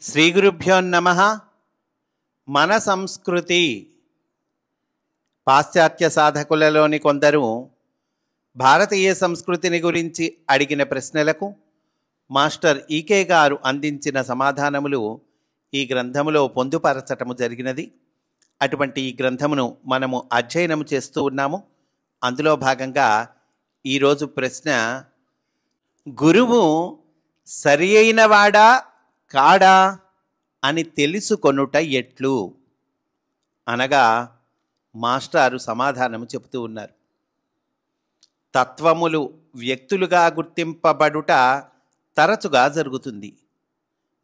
శ్రీ గురుభ్యో నమః. మన సంస్కృతి పాశ్చాత్య సాధకులలోని కొందరు భారతీయ సంస్కృతిని గురించి అడిగిన ప్రశ్నలకు మాస్టర్ ఈకే గారు అందించిన సమాధానములు ఈ గ్రంథములో పొందుపరచటము జరిగినది. అటువంటి ఈ గ్రంథమును మనము అధ్యయనం చేస్తూ ఉన్నాము. అందులో భాగంగా ఈరోజు ప్రశ్న, గురువు సరి అయినవాడా కాడా అని తెలుసుకొనుట ఎట్లు అనగా మాస్టారు సమాధానము చెబుతూ ఉన్నారు. తత్వములు వ్యక్తులుగా గుర్తింపబడుట తరచుగా జరుగుతుంది.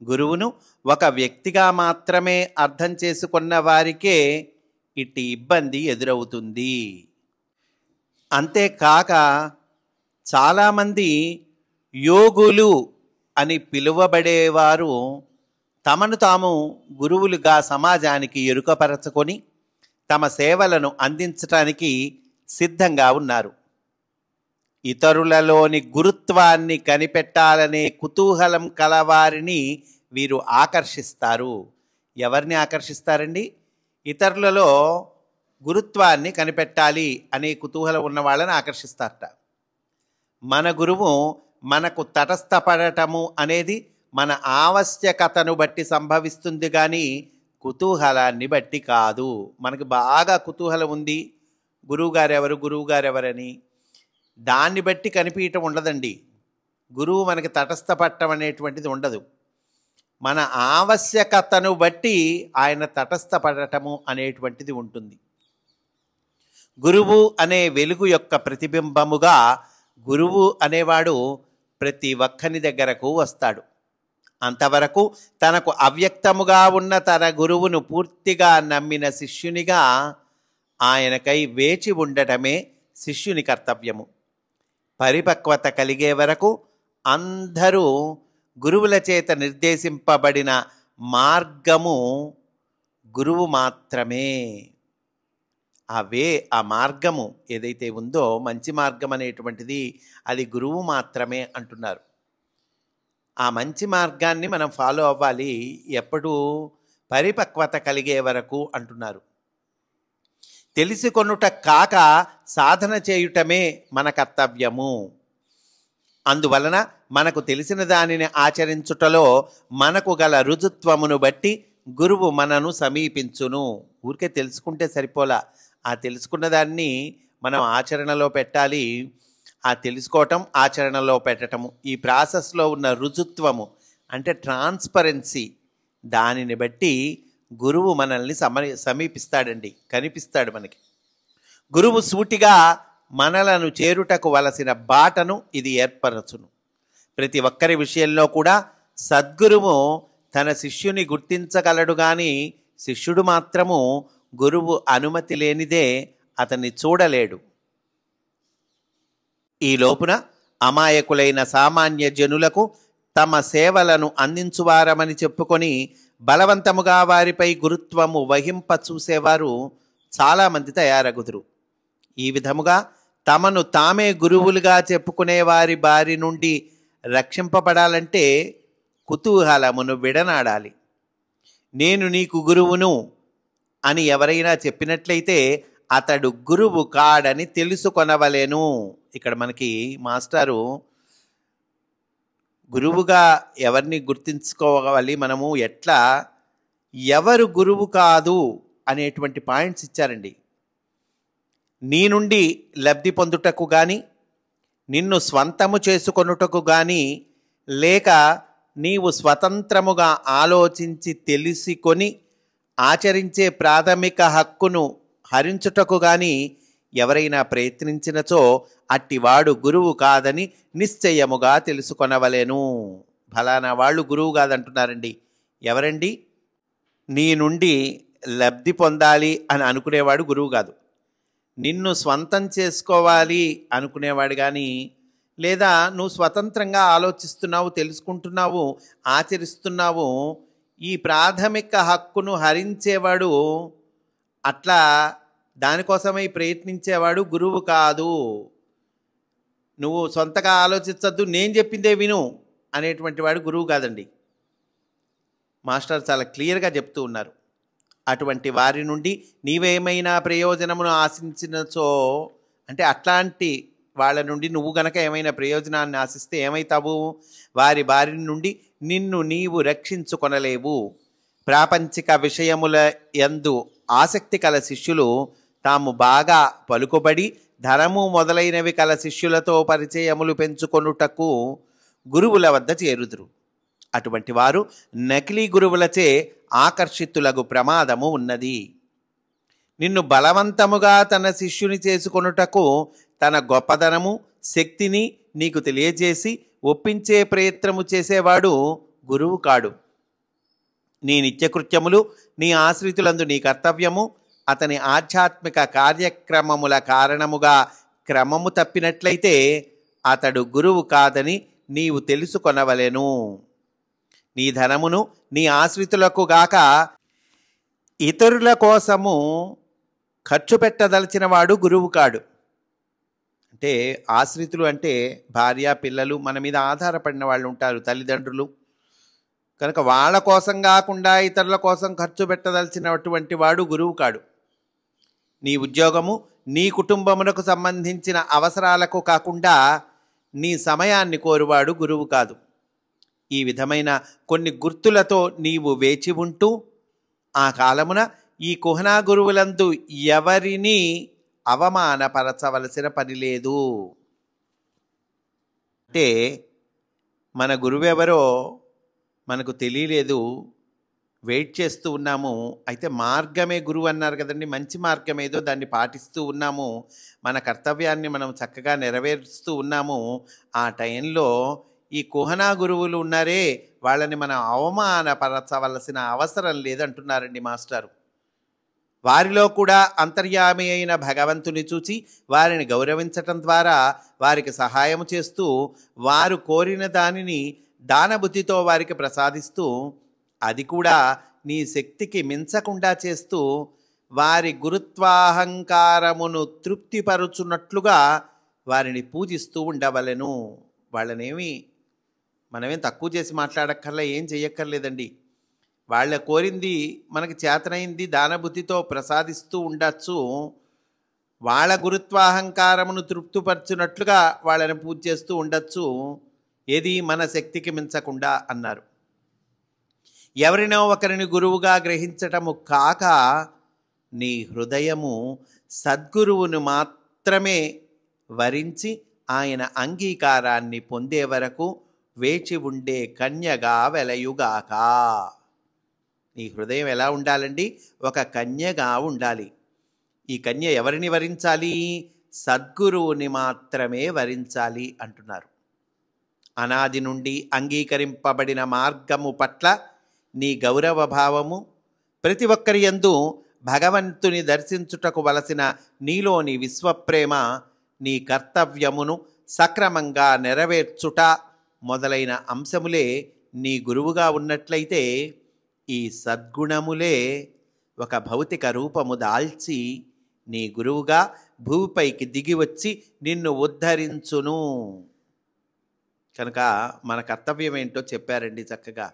గురువును ఒక వ్యక్తిగా మాత్రమే అర్థం చేసుకున్న వారికే ఇట్టి ఇబ్బంది ఎదురవుతుంది. అంతేకాక చాలామంది యోగులు అని పిలువబడేవారు తమను తాము గురువులుగా సమాజానికి ఎరుకపరచుకొని తమ సేవలను అందించటానికి సిద్ధంగా ఉన్నారు. ఇతరులలోని గురుత్వాన్ని కనిపెట్టాలనే కుతూహలం కలవారిని వీరు ఆకర్షిస్తారు. ఎవరిని ఆకర్షిస్తారండి? ఇతరులలో గురుత్వాన్ని కనిపెట్టాలి అనే కుతూహలం ఉన్న వాళ్ళని ఆకర్షిస్తారట. మన గురువు మనకు తటస్థపడటము అనేది మన ఆవశ్యకతను బట్టి సంభవిస్తుంది, కానీ కుతూహలాన్ని బట్టి కాదు. మనకు బాగా కుతూహలం ఉంది, గురువుగారెవరని, దాన్ని బట్టి కనిపించటం ఉండదండి. గురువు మనకి తటస్థపడటం అనేటువంటిది ఉండదు. మన ఆవశ్యకతను బట్టి ఆయన తటస్థపడటము అనేటువంటిది ఉంటుంది. గురువు అనే వెలుగు యొక్క ప్రతిబింబముగా గురువు అనేవాడు ప్రతి ఒక్కని దగ్గరకు వస్తాడు. అంతవరకు తనకు అవ్యక్తముగా ఉన్న తన గురువును పూర్తిగా నమ్మిన శిష్యునిగా ఆయనకై వేచి ఉండటమే శిష్యుని కర్తవ్యము. పరిపక్వత కలిగే వరకు అందరూ గురువుల చేత నిర్దేశింపబడిన మార్గము గురువు మాత్రమే. ఆ మార్గము ఏదైతే ఉందో, మంచి మార్గం అనేటువంటిది అది గురువు మాత్రమే అంటున్నారు. ఆ మంచి మార్గాన్ని మనం ఫాలో అవ్వాలి ఎప్పుడు? పరిపక్వత కలిగే వరకు అంటున్నారు. తెలుసుకొనుట కాక సాధన చేయుటమే మన కర్తవ్యము. అందువలన మనకు తెలిసిన దానిని ఆచరించుటలో మనకు గల రుజుత్వమును బట్టి గురువు మనను సమీపించును. ఊరికే తెలుసుకుంటే సరిపోలా, ఆ తెలుసుకున్న దాన్ని మనం ఆచరణలో పెట్టాలి. ఆ తెలుసుకోవటం, ఆచరణలో పెట్టటము, ఈ ప్రాసెస్లో ఉన్న రుజుత్వము అంటే ట్రాన్స్పరెన్సీ, దానిని బట్టి గురువు మనల్ని సమీపిస్తాడండి, కనిపిస్తాడు మనకి. గురువు సూటిగా మనలను చేరుటకు వలసిన బాటను ఇది ఏర్పరచును. ప్రతి ఒక్కరి విషయంలో కూడా సద్గురువు తన శిష్యుని గుర్తించగలడు, కానీ శిష్యుడు మాత్రము గురువు అనుమతి లేనిదే అతన్ని చూడలేడు. ఈ లోపున అమాయకులైన సామాన్య జనులకు తమ సేవలను అందించువారమని చెప్పుకొని బలవంతముగా వారిపై గురుత్వము వహింప చూసేవారు చాలామంది తయారగుదురు. ఈ విధముగా తమను తామే గురువులుగా చెప్పుకునే వారి బారి నుండి రక్షింపబడాలంటే కుతూహలమును విడనాడాలి. నేను నీకు గురువును అని ఎవరైనా చెప్పినట్లయితే అతడు గురువు కాడని తెలుసుకొనవలెను. ఇక్కడ మనకి మాస్టారు గురువుగా ఎవరిని గుర్తించుకోవాలి, మనము ఎట్లా, ఎవరు గురువు కాదు అనేటువంటి పాయింట్స్ ఇచ్చారండి. నీ నుండి లబ్ధి పొందుటకు కానీ, నిన్ను స్వంతము చేసుకొనుటకు కానీ, లేక నీవు స్వతంత్రముగా ఆలోచించి తెలుసుకొని ఆచరించే ప్రాథమిక హక్కును హరించుటకు కానీ ఎవరైనా ప్రయత్నించినచో అట్టివాడు గురువు కాదని నిశ్చయముగా తెలుసుకొనవలెను. ఫలానా వాళ్ళు గురువు కాదంటున్నారండి. ఎవరండి? నీ నుండి లబ్ధి పొందాలి అని అనుకునేవాడు గురువు కాదు. నిన్ను స్వంతం చేసుకోవాలి అనుకునేవాడు కానీ, లేదా నువ్వు స్వతంత్రంగా ఆలోచిస్తున్నావు, తెలుసుకుంటున్నావు, ఆచరిస్తున్నావు, ఈ ప్రాథమిక హక్కును హరించేవాడు, అట్లా దానికోసమై ప్రయత్నించేవాడు గురువు కాదు. నువ్వు సొంతగా ఆలోచించద్దు, నేను చెప్పిందే విను అనేటువంటి వాడు గురువు కాదండి. మాస్టర్ చాలా క్లియర్గా చెప్తూ ఉన్నారు. అటువంటి వారి నుండి నీవేమైనా ప్రయోజనమును ఆశించినచో, అంటే అట్లాంటి వాళ్ళ నుండి నువ్వు గనక ఏమైనా ప్రయోజనాన్ని ఆశిస్తే ఏమైతావు? వారి బారి నుండి నిన్ను నీవు రక్షించుకొనలేవు. ప్రాపంచిక విషయముల యందు ఆసక్తి కల శిష్యులు తాము బాగా పలుకుబడి ధనము మొదలైనవి కల శిష్యులతో పరిచయములు పెంచుకొనుటకు గురువుల వద్ద చేరుదురు. అటువంటి వారు నకిలీ గురువులచే ఆకర్షితులగు ప్రమాదము ఉన్నది. నిన్ను బలవంతముగా తన శిష్యుని చేసుకొనుటకు తన గొప్పదనము శక్తిని నీకు తెలియజేసి ఒప్పించే ప్రయత్నము చేసేవాడు గురువు కాడు. నీ నిత్యకృత్యములు, నీ ఆశ్రితులందు నీ కర్తవ్యము అతని ఆధ్యాత్మిక కార్యక్రమముల కారణముగా క్రమము తప్పినట్లయితే అతడు గురువు కాదని నీవు తెలుసుకొనవలెను. నీ ధనమును నీ ఆశ్రితులకు గాక ఇతరుల కోసము ఖర్చు పెట్టదలిచిన వాడు గురువు కాడు. అంటే ఆశ్రితులు అంటే భార్య, పిల్లలు, మన మీద ఆధారపడిన వాళ్ళు ఉంటారు, తల్లిదండ్రులు. కనుక వాళ్ళ కోసం కాకుండా ఇతరుల కోసం ఖర్చు పెట్టదలిచినటువంటి వాడు గురువు కాడు. నీ ఉద్యోగము నీ కుటుంబమునకు సంబంధించిన అవసరాలకు కాకుండా నీ సమయాన్ని కోరువాడు గురువు కాదు. ఈ విధమైన కొన్ని గుర్తులతో నీవు వేచి ఉంటూ ఆ కాలమున ఈ కుహనా గురువులందు ఎవరినీ అవమానపరచవలసిన పని లేదు. అంటే మన గురువెవరో మనకు తెలియలేదు, వెయిట్ చేస్తూ ఉన్నాము. అయితే మార్గమే గురువు అన్నారు కదండి, మంచి మార్గం ఏదో దాన్ని పాటిస్తూ ఉన్నాము, మన కర్తవ్యాన్ని మనం చక్కగా నెరవేరుస్తూ ఉన్నాము. ఆ టైంలో ఈ కుహనా గురువులు ఉన్నారే, వాళ్ళని మనం అవమానపరచవలసిన అవసరం లేదంటున్నారండి మాస్టారు. వారిలో కూడా అంతర్యామి అయిన భగవంతుని చూచి వారిని గౌరవించటం ద్వారా వారికి సహాయం చేస్తూ వారు కోరిన దానిని దానబుద్ధితో వారికి ప్రసాదిస్తూ, అది కూడా నీ శక్తికి మించకుండా చేస్తూ వారి గురుత్వాహంకారమును తృప్తిపరుచున్నట్లుగా వారిని పూజిస్తూ ఉండవలెను. మనమేం తక్కువ చేసి మాట్లాడక్కర్లే, ఏం చెయ్యక్కర్లేదండి. వాళ్ళ కోరింది మనకి చేతనైంది దానబుద్ధితో ప్రసాదిస్తూ ఉండొచ్చు. వాళ్ళ గురుత్వాహంకారమును తృప్తిపరచున్నట్లుగా వాళ్ళని పూజ చేస్తూ ఉండొచ్చు. ఏది మన శక్తికి మించకుండా అన్నారు. ఎవరినో ఒకరిని గురువుగా గ్రహించటము కాక నీ హృదయము సద్గురువును మాత్రమే వరించి ఆయన అంగీకారాన్ని పొందే వరకు వేచి ఉండే కన్యగా వెలయుగాక. నీ హృదయం ఎలా ఉండాలండి? ఒక కన్యగా ఉండాలి. ఈ కన్య ఎవరిని వరించాలి? సద్గురువుని మాత్రమే వరించాలి అంటున్నారు. అనాది నుండి అంగీకరింపబడిన మార్గము పట్ల నీ గౌరవ భావము, ప్రతి ఒక్కరి యందు భగవంతుని దర్శించుటకు వలసిన నీలోని విశ్వప్రేమ, నీ కర్తవ్యమును సక్రమంగా నెరవేర్చుట మొదలైన అంశములే నీ గురువుగా ఉన్నట్లయితే ఈ సద్గుణములే ఒక భౌతిక రూపము దాల్చి నీ గురువుగా భూమిపైకి దిగివచ్చి నిన్ను ఉద్ధరించును. కనుక మన కర్తవ్యం ఏంటో చెప్పారండి చక్కగా.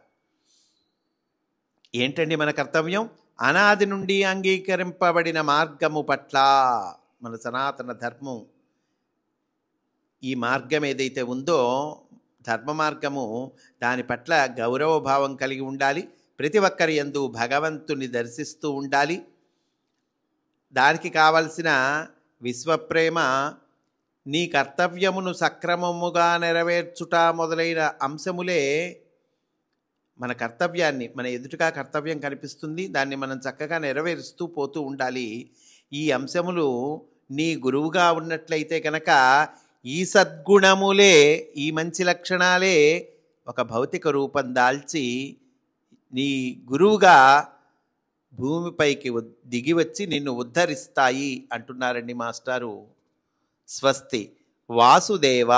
ఏంటండి మన కర్తవ్యం? అనాది నుండి అంగీకరింపబడిన మార్గము పట్ల, మన సనాతన ధర్మం, ఈ మార్గం ఏదైతే ఉందో ధర్మ మార్గము, దాని పట్ల గౌరవభావం కలిగి ఉండాలి. ప్రతి ఒక్కరి యందు భగవంతుని దర్శిస్తూ ఉండాలి. దానికి కావలసిన విశ్వప్రేమ, నీ కర్తవ్యమును సక్రమముగా నెరవేర్చుట మొదలైన అంశములే మన కర్తవ్యాన్ని, మన ఎదుటిగా కర్తవ్యం కనిపిస్తుంది, దాన్ని మనం చక్కగా నెరవేరుస్తూ పోతూ ఉండాలి. ఈ అంశములు నీ గురువుగా ఉన్నట్లయితే కనుక ఈ సద్గుణములే, ఈ మంచి లక్షణాలే ఒక భౌతిక రూపం దాల్చి నీ గురువుగా భూమిపైకి దిగివచ్చి నిన్ను ఉద్ధరిస్తాయి అంటున్నారండి మాస్టారు. స్వస్తి. వాసుదేవ.